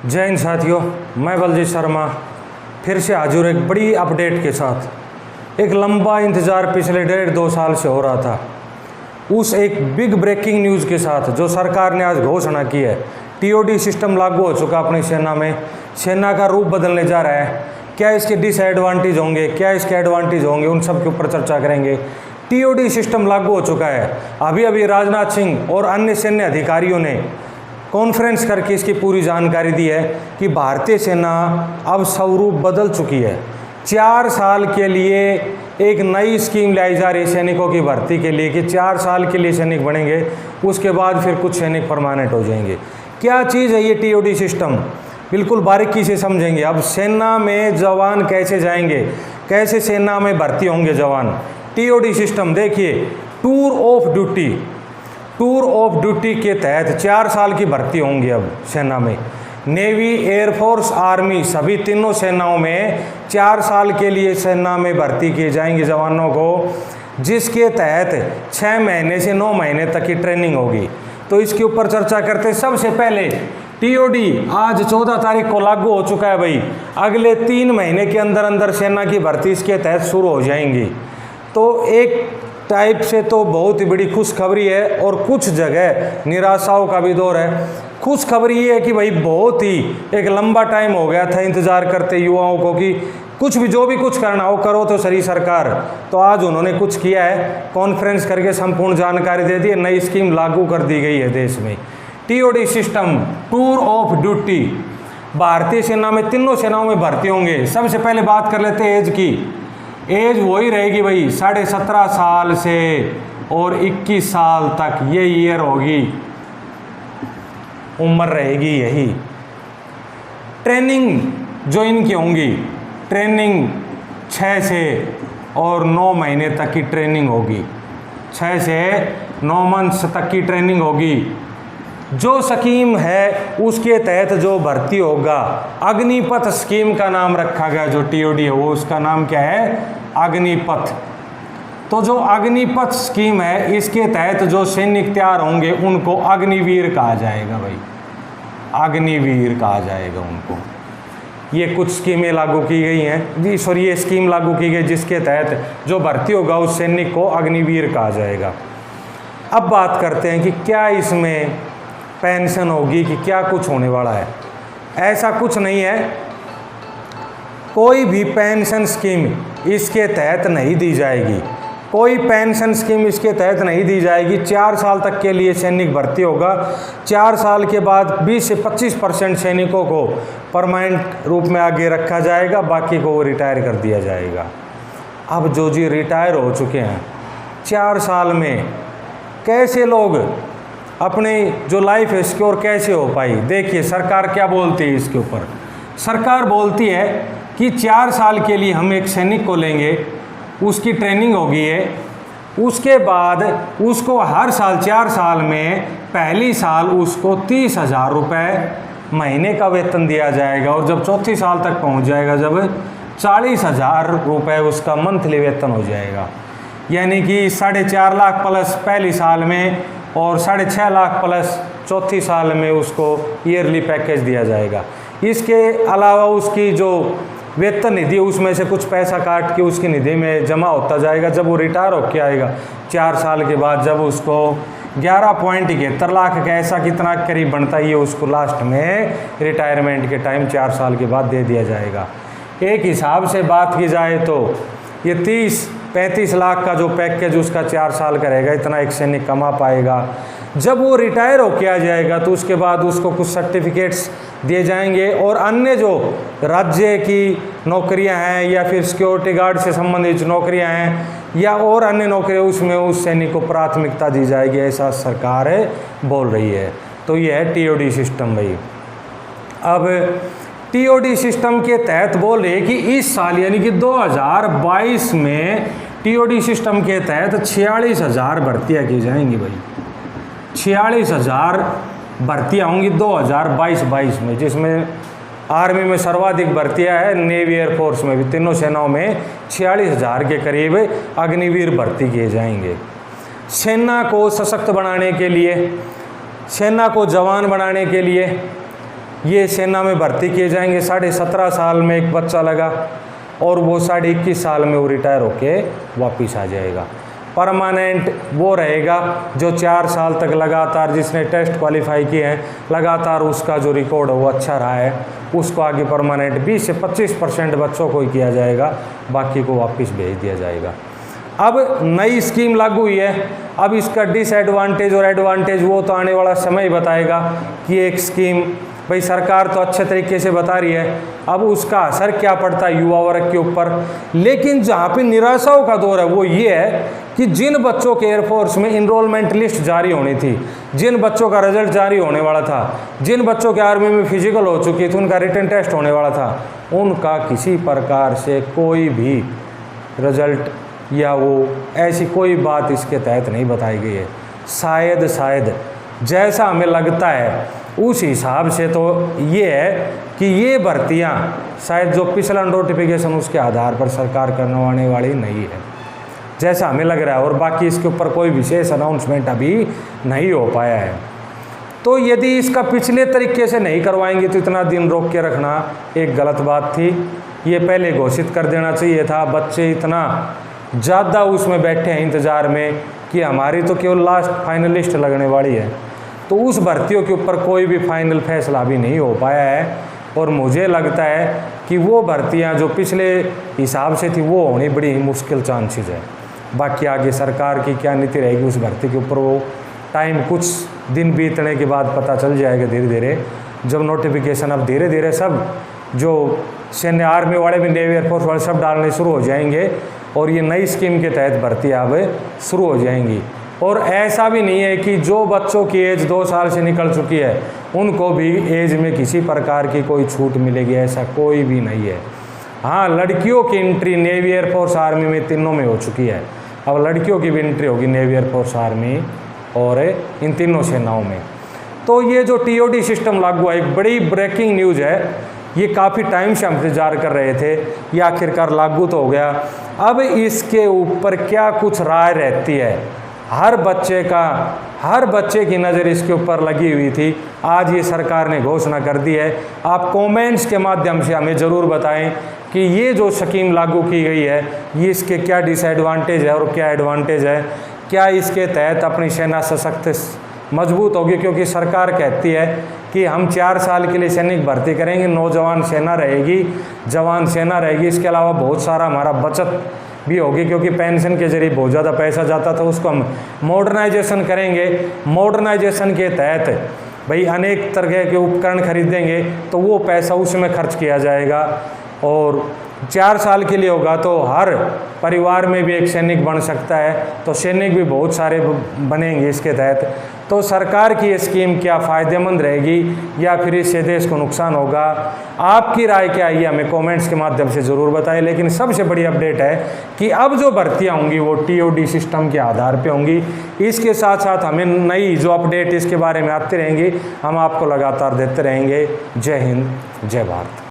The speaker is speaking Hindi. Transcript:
जय हिंद साथियों, मैं बलजीत शर्मा फिर से हाजिर एक बड़ी अपडेट के साथ। एक लंबा इंतज़ार पिछले 1.5-2 साल से हो रहा था, उस एक बिग ब्रेकिंग न्यूज़ के साथ जो सरकार ने आज घोषणा की है। टीओडी सिस्टम लागू हो चुका अपनी सेना में, सेना का रूप बदलने जा रहा है। क्या इसके डिसएडवांटेज होंगे, क्या इसके एडवांटेज होंगे, उन सब के ऊपर चर्चा करेंगे। टीओडी सिस्टम लागू हो चुका है। अभी राजनाथ सिंह और अन्य सैन्य अधिकारियों ने कॉन्फ्रेंस करके इसकी पूरी जानकारी दी है कि भारतीय सेना अब स्वरूप बदल चुकी है। 4 साल के लिए एक नई स्कीम लाई जा रही है सैनिकों की भर्ती के लिए कि 4 साल के लिए सैनिक बनेंगे, उसके बाद फिर कुछ सैनिक परमानेंट हो जाएंगे। क्या चीज़ है ये टीओडी सिस्टम, बिल्कुल बारीकी से समझेंगे। अब सेना में जवान कैसे जाएंगे, कैसे सेना में भर्ती होंगे जवान। टीओडी सिस्टम देखिए, टूर ऑफ ड्यूटी के तहत 4 साल की भर्ती होंगी अब सेना में। नेवी, एयरफोर्स, आर्मी सभी तीनों सेनाओं में 4 साल के लिए सेना में भर्ती किए जाएंगे जवानों को, जिसके तहत 6 महीने से 9 महीने तक की ट्रेनिंग होगी। तो इसके ऊपर चर्चा करते सबसे पहले टीओडी आज 14 तारीख को लागू हो चुका है भाई। अगले 3 महीने के अंदर अंदर सेना की भर्ती इसके तहत शुरू हो जाएंगी। तो एक टाइप से तो बहुत ही बड़ी खुशखबरी है, और कुछ जगह निराशाओं का भी दौर है। खुशखबरी ये है कि भाई बहुत ही एक लंबा टाइम हो गया था इंतज़ार करते युवाओं को कि कुछ भी जो भी कुछ करना हो करो तो सही सरकार। तो आज उन्होंने कुछ किया है, कॉन्फ्रेंस करके संपूर्ण जानकारी दे दी है। नई स्कीम लागू कर दी गई है देश में। TOD system, tour of duty, भारतीय सेना में तीनों सेनाओं में भर्ती होंगे। सबसे पहले बात कर लेते हैं एज की। एज वही रहेगी भाई 17.5 साल से और 21 साल तक, ये ईयर होगी, उम्र रहेगी यही। ट्रेनिंग जो इनकी होंगी, ट्रेनिंग 6 से और 9 महीने तक की ट्रेनिंग होगी। 6 से 9 मंथ्स तक की ट्रेनिंग होगी। जो स्कीम है उसके तहत जो भर्ती होगा, अग्निपथ स्कीम का नाम रखा गया। जो टीओडी है वो उसका नाम क्या है, अग्निपथ। तो जो अग्निपथ स्कीम है इसके तहत जो सैनिक तैयार होंगे उनको अग्निवीर कहा जाएगा भाई, अग्निवीर कहा जाएगा उनको। ये कुछ स्कीमें लागू की गई हैं जी, सॉरी ये स्कीम लागू की गई जिसके तहत जो भर्ती होगा उस सैनिक को अग्निवीर कहा जाएगा। अब बात करते हैं कि क्या इसमें पेंशन होगी, कि क्या कुछ होने वाला है। ऐसा कुछ नहीं है, कोई भी पेंशन स्कीम इसके तहत नहीं दी जाएगी। कोई पेंशन स्कीम इसके तहत नहीं दी जाएगी। 4 साल तक के लिए सैनिक भर्ती होगा। 4 साल के बाद 20 से 25% सैनिकों को परमानेंट रूप में आगे रखा जाएगा, बाकी को वो रिटायर कर दिया जाएगा। अब जो जी रिटायर हो चुके हैं 4 साल में, कैसे लोग अपने जो लाइफ है सिक्योर कैसे हो पाई। देखिए सरकार क्या बोलती है इसके ऊपर। सरकार बोलती है कि 4 साल के लिए हम एक सैनिक को लेंगे, उसकी ट्रेनिंग होगी है, उसके बाद उसको हर साल 4 साल में पहली साल उसको 30,000 रुपये महीने का वेतन दिया जाएगा, और जब 4थी साल तक पहुंच जाएगा जब 40,000 रुपये उसका मंथली वेतन हो जाएगा। यानी कि 4.5 लाख प्लस पहली साल में और 6.5 लाख प्लस 4थी साल में उसको ईयरली पैकेज दिया जाएगा। इसके अलावा उसकी जो वेतन निधि उसमें से कुछ पैसा काट के उसकी निधि में जमा होता जाएगा। जब वो रिटायर होकर आएगा 4 साल के बाद, जब उसको 11.71 लाख का ऐसा कितना करीब बनता है, ये उसको लास्ट में रिटायरमेंट के टाइम 4 साल के बाद दे दिया जाएगा। एक हिसाब से बात की जाए तो ये 30-35 लाख का जो पैकेज उसका 4 साल का रहेगा, इतना एक सैनिक कमा पाएगा। जब वो रिटायर होकर आ जाएगा तो उसके बाद उसको कुछ सर्टिफिकेट्स दिए जाएंगे, और अन्य जो राज्य की नौकरियां हैं या फिर सिक्योरिटी गार्ड से संबंधित नौकरियां हैं या और अन्य नौकरियां, उसमें उस सैनिक को प्राथमिकता दी जाएगी, ऐसा सरकार बोल रही है। तो ये है टीओडी सिस्टम भाई। अब टीओडी सिस्टम के तहत बोल रहे हैं कि इस साल यानी कि 2022 में टीओडी सिस्टम के तहत 46,000 भर्तियाँ की जाएंगी भाई। 46,000 भर्तियाँ होंगी 2022 में, जिसमें आर्मी में सर्वाधिक भर्तियाँ है, नेवी एयरफोर्स में भी, तीनों सेनाओं में 46,000 के करीब अग्निवीर भर्ती किए जाएंगे। सेना को सशक्त बनाने के लिए, सेना को जवान बनाने के लिए ये सेना में भर्ती किए जाएंगे। 17.5 साल में एक बच्चा लगा और वो 21.5 साल में वो रिटायर होके वापस आ जाएगा। परमानेंट वो रहेगा जो 4 साल तक लगातार, जिसने टेस्ट क्वालिफाई किए हैं, लगातार उसका जो रिकॉर्ड है वो अच्छा रहा है, उसको आगे परमानेंट 20 से 25% बच्चों को ही किया जाएगा, बाकी को वापस भेज दिया जाएगा। अब नई स्कीम लागू हुई है। अब इसका डिसएडवांटेज और एडवांटेज वो तो आने वाला समय बताएगा कि एक स्कीम भाई सरकार तो अच्छे तरीके से बता रही है, अब उसका असर क्या पड़ता है युवा वर्ग के ऊपर। लेकिन जहाँ पे निराशाओं का दौर है वो ये है कि जिन बच्चों के एयरफोर्स में इनरोलमेंट लिस्ट जारी होनी थी, जिन बच्चों का रिजल्ट जारी होने वाला था, जिन बच्चों के आर्मी में फिजिकल हो चुकी थी, उनका रिटन टेस्ट होने वाला था, उनका किसी प्रकार से कोई भी रिजल्ट या वो ऐसी कोई बात इसके तहत नहीं बताई गई है। शायद जैसा हमें लगता है उस हिसाब से तो ये है कि ये भर्तियाँ शायद जो पिछला नोटिफिकेशन उसके आधार पर सरकार करवाने वाली नहीं है, जैसा हमें लग रहा है। और बाकी इसके ऊपर कोई विशेष अनाउंसमेंट अभी नहीं हो पाया है। तो यदि इसका पिछले तरीके से नहीं करवाएंगे तो इतना दिन रोक के रखना एक गलत बात थी। ये पहले घोषित कर देना चाहिए था। बच्चे इतना ज़्यादा उसमें बैठे हैं इंतज़ार में कि हमारी तो केवल लास्ट फाइनलिस्ट लगने वाली है, तो उस भर्तियों के ऊपर कोई भी फाइनल फैसला भी नहीं हो पाया है। और मुझे लगता है कि वो भर्तियां जो पिछले हिसाब से थी वो होनी बड़ी ही मुश्किल चांसेस है। बाकी आगे सरकार की क्या नीति रहेगी उस भर्ती के ऊपर वो टाइम कुछ दिन बीतने के बाद पता चल जाएगा धीरे धीरे, जब नोटिफिकेशन अब धीरे धीरे सब जो सैन्य आर्मी वाले भी, नेवी एयरफोर्स वाले सब डालने शुरू हो जाएंगे और ये नई स्कीम के तहत भर्ती अब शुरू हो जाएंगी। और ऐसा भी नहीं है कि जो बच्चों की एज 2 साल से निकल चुकी है उनको भी एज में किसी प्रकार की कोई छूट मिलेगी, ऐसा कोई भी नहीं है। हाँ, लड़कियों की एंट्री नेवी एयरफोर्स आर्मी में तीनों में हो चुकी है, अब लड़कियों की भी एंट्री होगी नेवी एयरफोर्स आर्मी और इन तीनों सेनाओं में। तो ये जो TOD सिस्टम लागू है एक बड़ी ब्रेकिंग न्यूज़ है। ये काफ़ी टाइम से हम इंतजार कर रहे थे, ये आखिरकार लागू तो हो गया। अब इसके ऊपर क्या कुछ राय रहती है, हर बच्चे की नज़र इसके ऊपर लगी हुई थी। आज ये सरकार ने घोषणा कर दी है। आप कमेंट्स के माध्यम से हमें ज़रूर बताएं कि ये जो स्कीम लागू की गई है ये इसके क्या डिसएडवांटेज है और क्या एडवांटेज है। क्या इसके तहत अपनी सेना सशक्त मजबूत होगी, क्योंकि सरकार कहती है कि हम 4 साल के लिए सैनिक भर्ती करेंगे, नौजवान सेना रहेगी, जवान सेना रहेगी, इसके अलावा बहुत सारा हमारा बचत भी होगी, क्योंकि पेंशन के जरिए बहुत ज़्यादा पैसा जाता था, उसको हम मॉडर्नाइजेशन करेंगे। मॉडर्नाइजेशन के तहत भाई अनेक तरह के उपकरण खरीदेंगे तो वो पैसा उसमें खर्च किया जाएगा। और 4 साल के लिए होगा तो हर परिवार में भी एक सैनिक बन सकता है, तो सैनिक भी बहुत सारे बनेंगे इसके तहत। तो सरकार की ये स्कीम क्या फ़ायदेमंद रहेगी या फिर इससे देश को नुकसान होगा, आपकी राय क्या है ये हमें कमेंट्स के माध्यम से ज़रूर बताएं। लेकिन सबसे बड़ी अपडेट है कि अब जो भर्तियां होंगी वो TOD सिस्टम के आधार पे होंगी। इसके साथ साथ हमें नई जो अपडेट इसके बारे में आती रहेंगी हम आपको लगातार देते रहेंगे। जय हिंद, जय भारत।